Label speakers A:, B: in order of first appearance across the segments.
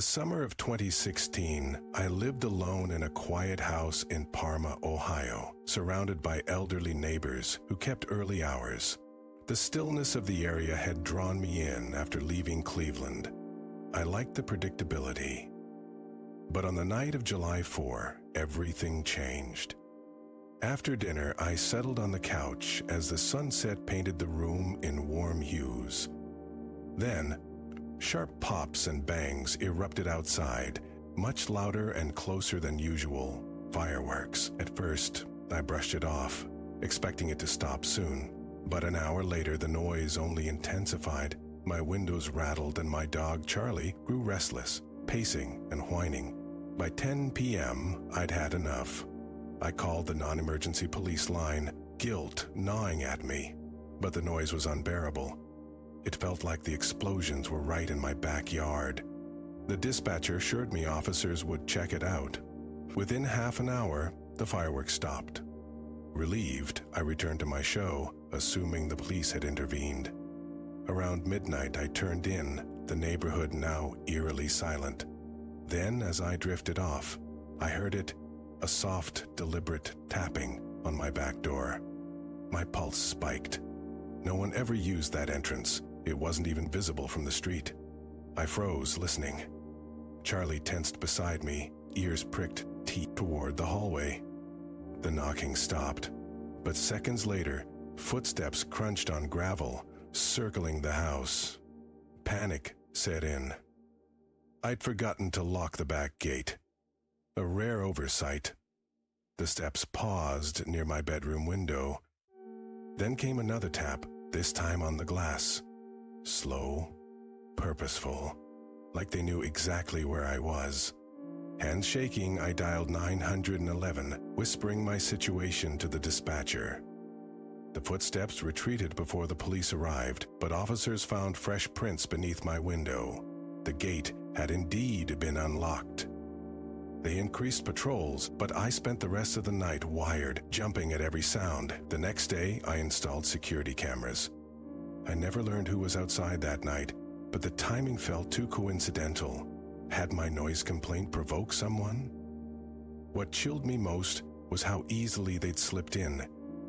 A: summer of 2016, I lived alone in a quiet house in Parma, Ohio, surrounded by elderly neighbors who kept early hours. The stillness of the area had drawn me in after leaving Cleveland. I liked the predictability. But on the night of July 4, everything changed. After dinner, I settled on the couch as the sunset painted the room in warm hues. Then, sharp pops and bangs erupted outside, much louder and closer than usual. Fireworks. At first, I brushed it off, expecting it to stop soon. But an hour later, the noise only intensified. My windows rattled and my dog, Charlie, grew restless, pacing and whining. By 10 p.m., I'd had enough. I called the non-emergency police line, guilt gnawing at me, but the noise was unbearable. It felt like the explosions were right in my backyard. The dispatcher assured me officers would check it out. Within half an hour, the fireworks stopped. Relieved, I returned to my show, assuming the police had intervened. Around midnight, I turned in, the neighborhood now eerily silent. Then, as I drifted off, I heard it, a soft, deliberate tapping on my back door. My pulse spiked. No one ever used that entrance. It wasn't even visible from the street. I froze, listening. Charlie tensed beside me, ears pricked, teeth toward the hallway. The knocking stopped, but seconds later, footsteps crunched on gravel, circling the house. Panic set in. I'd forgotten to lock the back gate. A rare oversight. The steps paused near my bedroom window. Then came another tap, this time on the glass. Slow, purposeful, like they knew exactly where I was. Hands shaking, I dialed 911, whispering my situation to the dispatcher. The footsteps retreated before the police arrived, but officers found fresh prints beneath my window. The gate had indeed been unlocked. They increased patrols, but I spent the rest of the night wired, jumping at every sound. The next day, I installed security cameras. I never learned who was outside that night, but the timing felt too coincidental. Had my noise complaint provoked someone? What chilled me most was how easily they'd slipped in,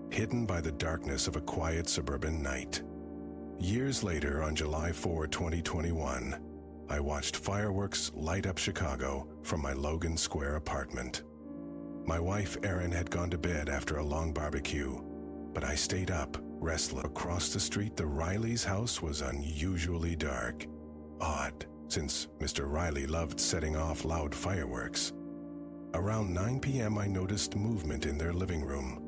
A: hidden by the darkness of a quiet suburban night. Years later, on July 4, 2021, I watched fireworks light up Chicago from my Logan Square apartment. My wife, Erin, had gone to bed after a long barbecue, but I stayed up, restless. Across the street, the Riley's house was unusually dark. Odd, since Mr. Riley loved setting off loud fireworks. Around 9 p.m., I noticed movement in their living room,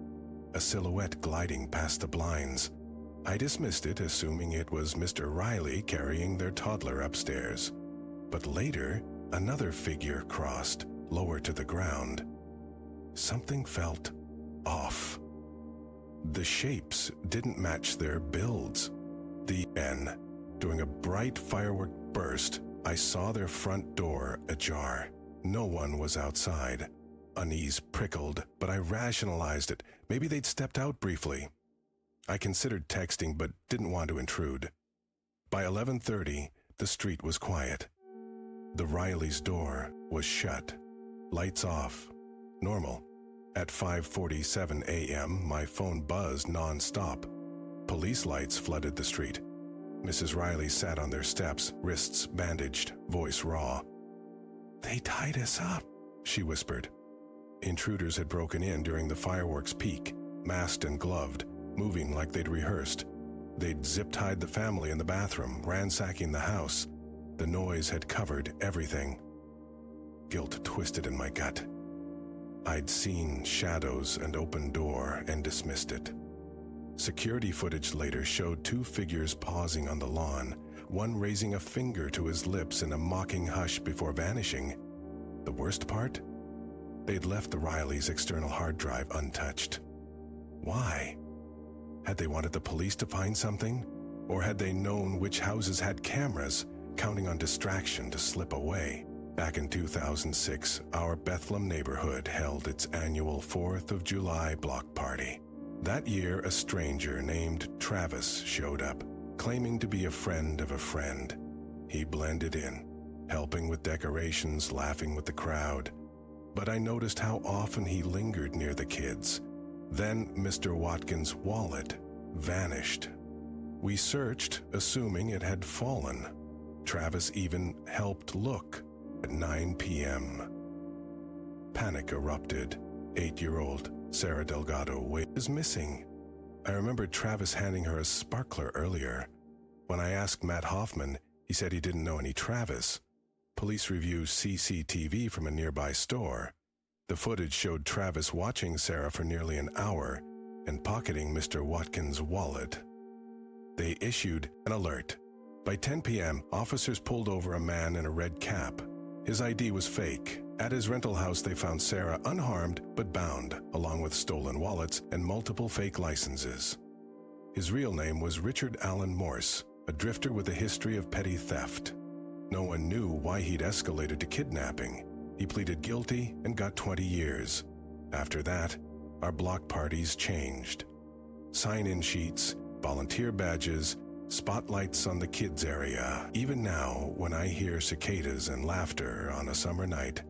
A: a silhouette gliding past the blinds. I dismissed it, assuming it was Mr. Riley carrying their toddler upstairs. But later, another figure crossed, lower to the ground. Something felt off. The shapes didn't match their builds. During a bright firework burst, I saw their front door ajar. No one was outside. Unease prickled, but I rationalized it. Maybe they'd stepped out briefly. I considered texting, but didn't want to intrude. By 11:30, the street was quiet. The Riley's door was shut. Lights off. Normal. At 5:47 a.m., my phone buzzed non-stop. Police lights flooded the street. Mrs. Riley sat on their steps, wrists bandaged, voice raw. "They tied us up," she whispered. Intruders had broken in during the fireworks peak, masked and gloved, moving like they'd rehearsed. They'd zip-tied the family in the bathroom, ransacking the house. The noise had covered everything. Guilt twisted in my gut. I'd seen shadows and open door and dismissed it. Security footage later showed two figures pausing on the lawn, one raising a finger to his lips in a mocking hush before vanishing. The worst part? They'd left the Riley's external hard drive untouched. Why? Had they wanted the police to find something? Or had they known which houses had cameras, counting on distraction to slip away? Back in 2006, our Bethlehem neighborhood held its annual 4th of July block party. That year, a stranger named Travis showed up, claiming to be a friend of a friend. He blended in. helping with decorations, laughing with the crowd. But I noticed how often he lingered near the kids. Then Mr. Watkins' wallet vanished. We searched, assuming it had fallen. Travis even helped look at 9 p.m. Panic erupted. 8-year-old Sarah Delgado is missing. I remembered Travis handing her a sparkler earlier. When I asked Matt Hoffman, he said he didn't know any Travis. Police reviewed CCTV from a nearby store. The footage showed Travis watching Sarah for nearly an hour and pocketing Mr. Watkins' wallet. They issued an alert. By 10 p.m., officers pulled over a man in a red cap. His ID was fake. At his rental house, they found Sarah unharmed but bound, along with stolen wallets and multiple fake licenses. His real name was Richard Allen Morse, a drifter with a history of petty theft. No one knew why he'd escalated to kidnapping. He pleaded guilty and got 20 years. After that, our block parties changed. Sign-in sheets, volunteer badges, spotlights on the kids area. Even now, when I hear cicadas and laughter on a summer night,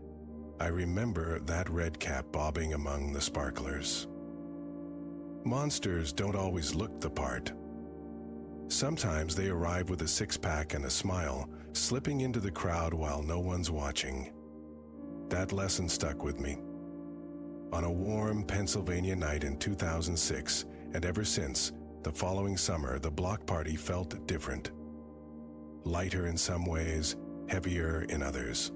A: I remember that red cap bobbing among the sparklers. Monsters don't always look the part. Sometimes they arrive with a six-pack and a smile, slipping into the crowd while no one's watching. That lesson stuck with me. On a warm Pennsylvania night in 2006, and ever since, the following summer, the block party felt different. Lighter in some ways, heavier in others.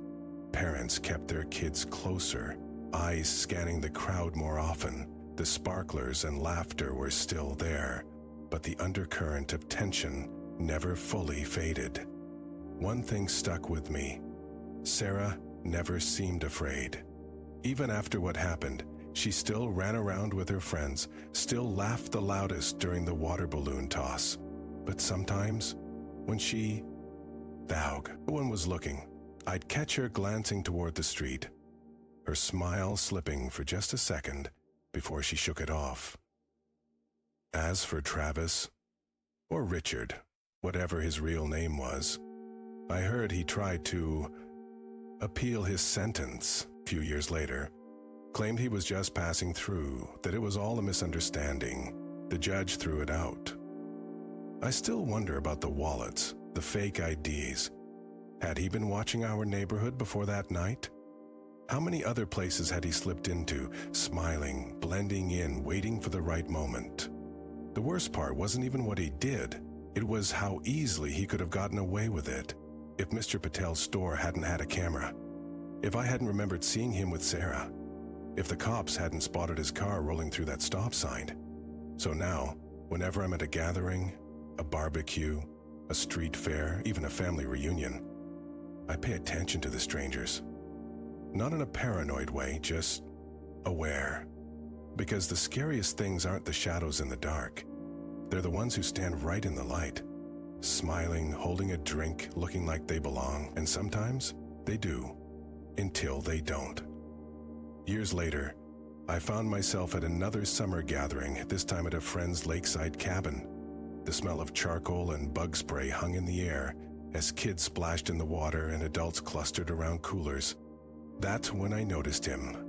A: Parents kept their kids closer, eyes scanning the crowd more often. The sparklers and laughter were still there, but the undercurrent of tension never fully faded. One thing stuck with me. Sarah never seemed afraid. Even after what happened, she still ran around with her friends, still laughed the loudest during the water balloon toss. But sometimes, when no one was looking, I'd catch her glancing toward the street, her smile slipping for just a second before she shook it off. As for Travis, or Richard, whatever his real name was, I heard he tried to appeal his sentence a few years later, claimed he was just passing through, that it was all a misunderstanding. The judge threw it out. I still wonder about the wallets, the fake IDs. Had he been watching our neighborhood before that night? How many other places had he slipped into, smiling, blending in, waiting for the right moment? The worst part wasn't even what he did. It was how easily he could have gotten away with it. If Mr. Patel's store hadn't had a camera, if I hadn't remembered seeing him with Sarah, if the cops hadn't spotted his car rolling through that stop sign. So now, whenever I'm at a gathering, a barbecue, a street fair, even a family reunion, I pay attention to the strangers. Not in a paranoid way, just aware. Because the scariest things aren't the shadows in the dark. They're the ones who stand right in the light, smiling, holding a drink, looking like they belong, and sometimes they do, until they don't. Years later, I found myself at another summer gathering, this time at a friend's lakeside cabin. The smell of charcoal and bug spray hung in the air as kids splashed in the water and adults clustered around coolers. That's when I noticed him.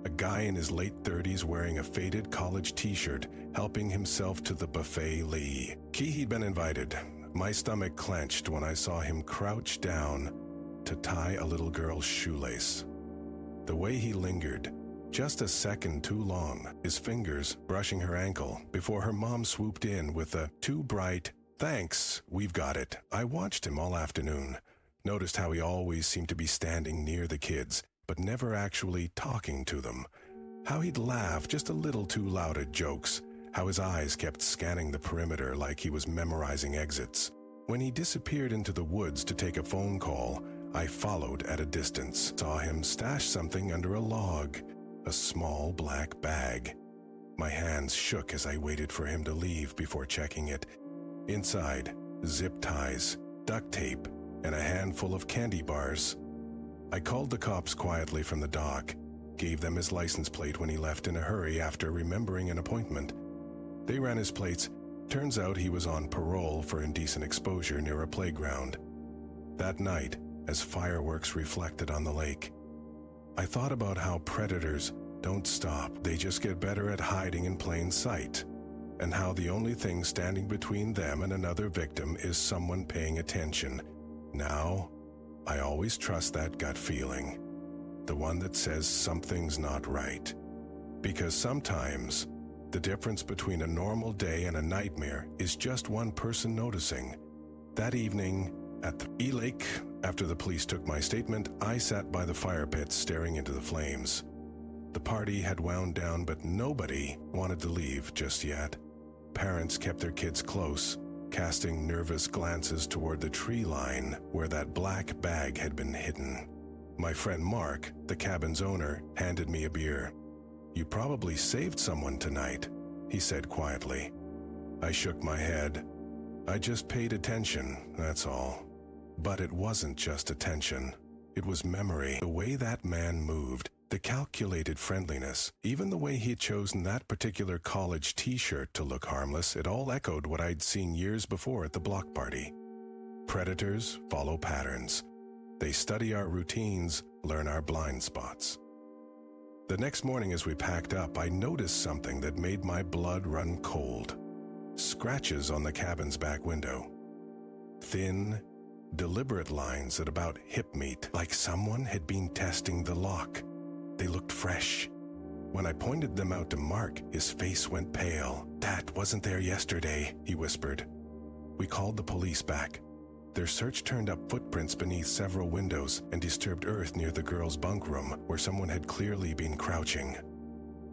A: A guy in his late 30s wearing a faded college t-shirt, helping himself to the buffet lee. He'd been invited. My stomach clenched when I saw him crouch down to tie a little girl's shoelace. The way he lingered, just a second too long, his fingers brushing her ankle before her mom swooped in with a "too bright, thanks, we've got it." I watched him all afternoon, noticed how he always seemed to be standing near the kids, but never actually talking to them. How he'd laugh just a little too loud at jokes, how his eyes kept scanning the perimeter like he was memorizing exits. When he disappeared into the woods to take a phone call, I followed at a distance, saw him stash something under a log, a small black bag. My hands shook as I waited for him to leave before checking it. Inside, zip ties, duct tape, and a handful of candy bars. I called the cops quietly from the dock, gave them his license plate when he left in a hurry after remembering an appointment. They ran his plates. Turns out he was on parole for indecent exposure near a playground. That night, as fireworks reflected on the lake. I thought about how predators don't stop, they just get better at hiding in plain sight, and how the only thing standing between them and another victim is someone paying attention. Now, I always trust that gut feeling, the one that says something's not right. Because sometimes, the difference between a normal day and a nightmare is just one person noticing. That evening, at the lake, after the police took my statement, I sat by the fire pit staring into the flames. The party had wound down, but nobody wanted to leave just yet. Parents kept their kids close, casting nervous glances toward the tree line where that black bag had been hidden. My friend Mark, the cabin's owner, handed me a beer. "You probably saved someone tonight," he said quietly. I shook my head. I just paid attention, that's all. But it wasn't just attention. It was memory. The way that man moved, the calculated friendliness, even the way he had chosen that particular college t-shirt to look harmless, it all echoed what I'd seen years before at the block party. Predators follow patterns. They study our routines, learn our blind spots. The next morning as we packed up, I noticed something that made my blood run cold. Scratches on the cabin's back window. Thin, deliberate lines at about hip meet, like someone had been testing the lock. They looked fresh. When I pointed them out to Mark, his face went pale. "That wasn't there yesterday," he whispered. We called the police back. Their search turned up footprints beneath several windows and disturbed earth near the girls' bunk room, where someone had clearly been crouching.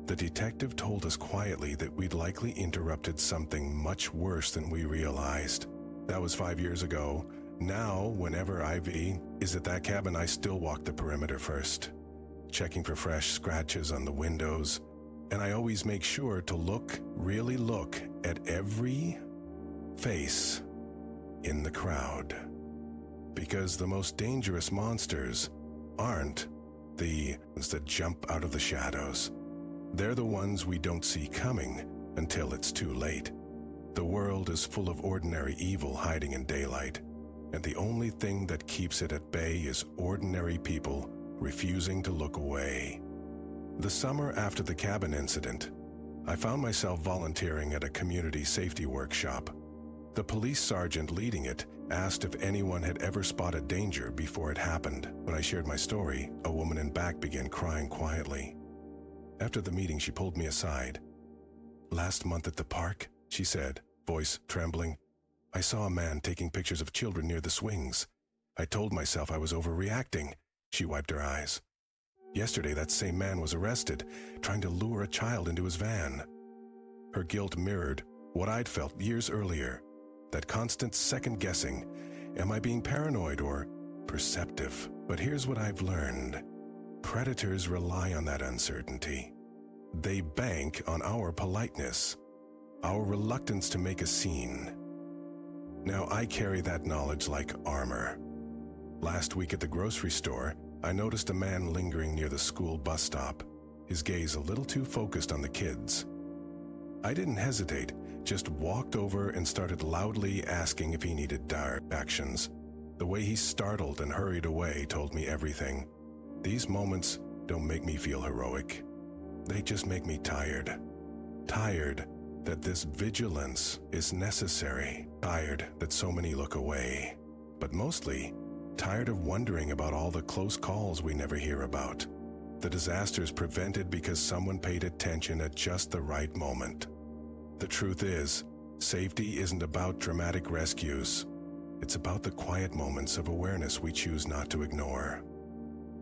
A: The detective told us quietly that we'd likely interrupted something much worse than we realized. That was 5 years ago. Now, whenever I is at that cabin, I still walk the perimeter first, checking for fresh scratches on the windows, and I always make sure to really look at every face in the crowd. Because the most dangerous monsters aren't the ones that jump out of the shadows. They're the ones we don't see coming until it's too late. The world is full of ordinary evil hiding in daylight, and the only thing that keeps it at bay is ordinary people refusing to look away. The summer after the cabin incident, I found myself volunteering at a community safety workshop. The police sergeant leading it asked if anyone had ever spotted danger before it happened. When I shared my story, a woman in back began crying quietly. After the meeting, she pulled me aside. "Last month at the park," she said, voice trembling, "I saw a man taking pictures of children near the swings. I told myself I was overreacting." She wiped her eyes. "Yesterday, that same man was arrested, trying to lure a child into his van." Her guilt mirrored what I'd felt years earlier. That constant second-guessing. Am I being paranoid or perceptive? But here's what I've learned. Predators rely on that uncertainty. They bank on our politeness, our reluctance to make a scene. Now I carry that knowledge like armor. Last week at the grocery store, I noticed a man lingering near the school bus stop, his gaze a little too focused on the kids. I didn't hesitate, just walked over and started loudly asking if he needed directions. The way he startled and hurried away told me everything. These moments don't make me feel heroic. They just make me tired. Tired that this vigilance is necessary. Tired that so many look away. But mostly, tired of wondering about all the close calls we never hear about. The disasters prevented because someone paid attention at just the right moment. The truth is, safety isn't about dramatic rescues. It's about the quiet moments of awareness we choose not to ignore.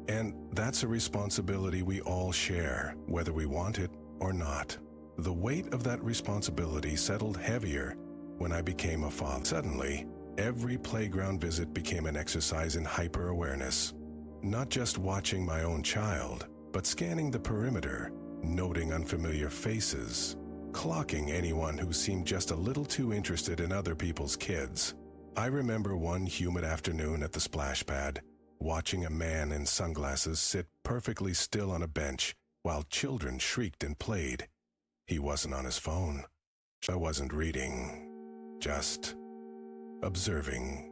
A: And that's a responsibility we all share, whether we want it or not. The weight of that responsibility settled heavier when I became a father. Suddenly, every playground visit became an exercise in hyper-awareness. Not just watching my own child, but scanning the perimeter, noting unfamiliar faces, clocking anyone who seemed just a little too interested in other people's kids. I remember one humid afternoon at the splash pad, watching a man in sunglasses sit perfectly still on a bench while children shrieked and played. He wasn't on his phone. I wasn't reading, just observing.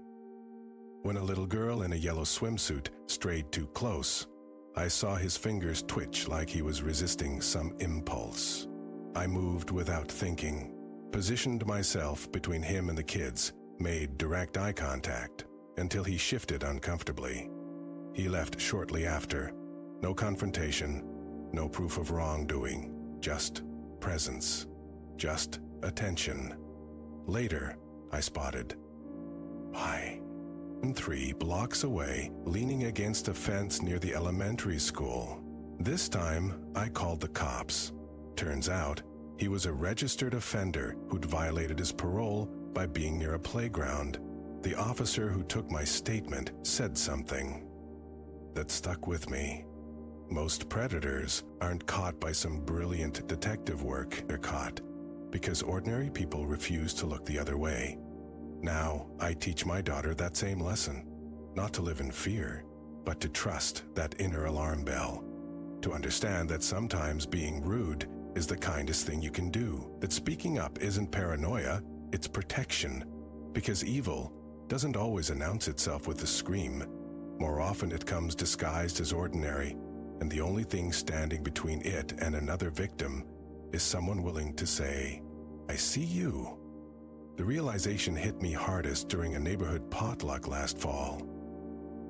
A: When a little girl in a yellow swimsuit strayed too close, I saw his fingers twitch like he was resisting some impulse. I moved without thinking, positioned myself between him and the kids, made direct eye contact until he shifted uncomfortably. He left shortly after. No confrontation, no proof of wrongdoing, just presence, just attention. Later, I spotted Pi, 3 blocks away, leaning against a fence near the elementary school. This time, I called the cops. Turns out, he was a registered offender who'd violated his parole by being near a playground. The officer who took my statement said something that stuck with me. Most predators aren't caught by some brilliant detective work. They're caught because ordinary people refuse to look the other way. Now, I teach my daughter that same lesson. Not to live in fear, but to trust that inner alarm bell. To understand that sometimes being rude is the kindest thing you can do. That speaking up isn't paranoia, it's protection. Because evil doesn't always announce itself with a scream. More often it comes disguised as ordinary, and the only thing standing between it and another victim is someone willing to say, "I see you." The realization hit me hardest during a neighborhood potluck last fall.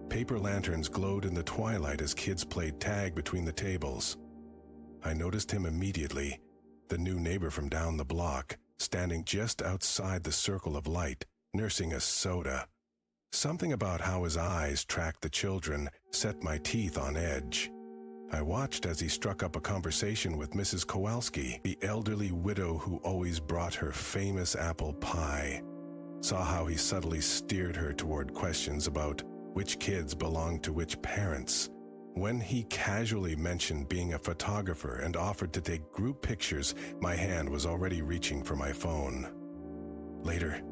A: Paper lanterns glowed in the twilight as kids played tag between the tables. I noticed him immediately, the new neighbor from down the block, standing just outside the circle of light, nursing a soda. Something about how his eyes tracked the children set my teeth on edge. I watched as he struck up a conversation with Mrs. Kowalski, the elderly widow who always brought her famous apple pie. Saw how he subtly steered her toward questions about which kids belonged to which parents. When he casually mentioned being a photographer and offered to take group pictures, my hand was already reaching for my phone. Later,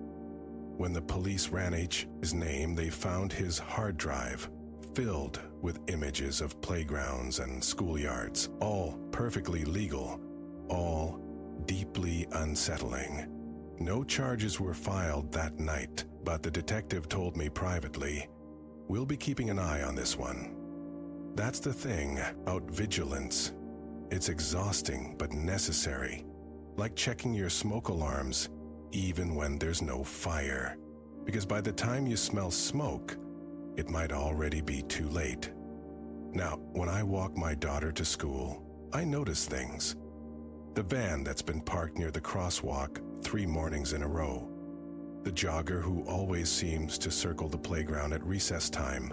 A: when the police ran his name, they found his hard drive filled with images of playgrounds and schoolyards, all perfectly legal, all deeply unsettling. No charges were filed that night, but the detective told me privately, "We'll be keeping an eye on this one." That's the thing about vigilance. It's exhausting but necessary, like checking your smoke alarms even when there's no fire. Because by the time you smell smoke, it might already be too late. Now, when I walk my daughter to school, I notice things. The van that's been parked near the crosswalk 3 mornings in a row. The jogger who always seems to circle the playground at recess time.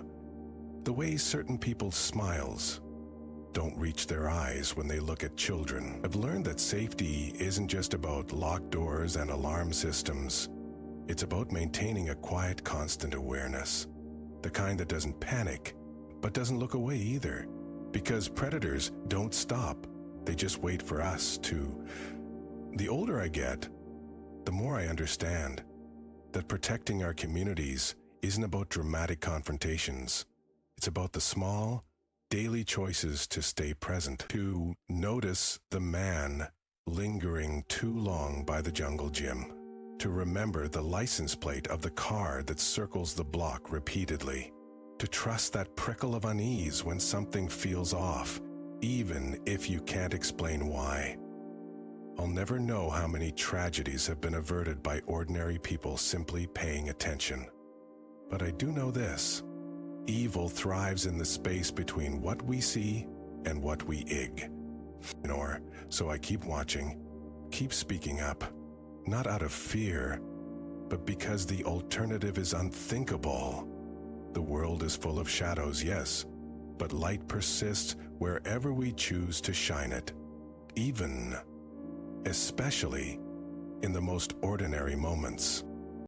A: The way certain people's smiles don't reach their eyes when they look at children. I've learned that safety isn't just about locked doors and alarm systems. It's about maintaining a quiet, constant awareness. The kind that doesn't panic, but doesn't look away either. Because predators don't stop. They just wait for us to. The older I get, the more I understand that protecting our communities isn't about dramatic confrontations. It's about the small, daily choices to stay present, to notice the man lingering too long by the jungle gym, to remember the license plate of the car that circles the block repeatedly, to trust that prickle of unease when something feels off, even if you can't explain why. I'll never know how many tragedies have been averted by ordinary people simply paying attention. But I do know this. Evil thrives in the space between what we see and what we ignore. So I keep watching, keep speaking up, not out of fear, but because the alternative is unthinkable. The world is full of shadows, yes, but light persists wherever we choose to shine it, especially in the most ordinary moments.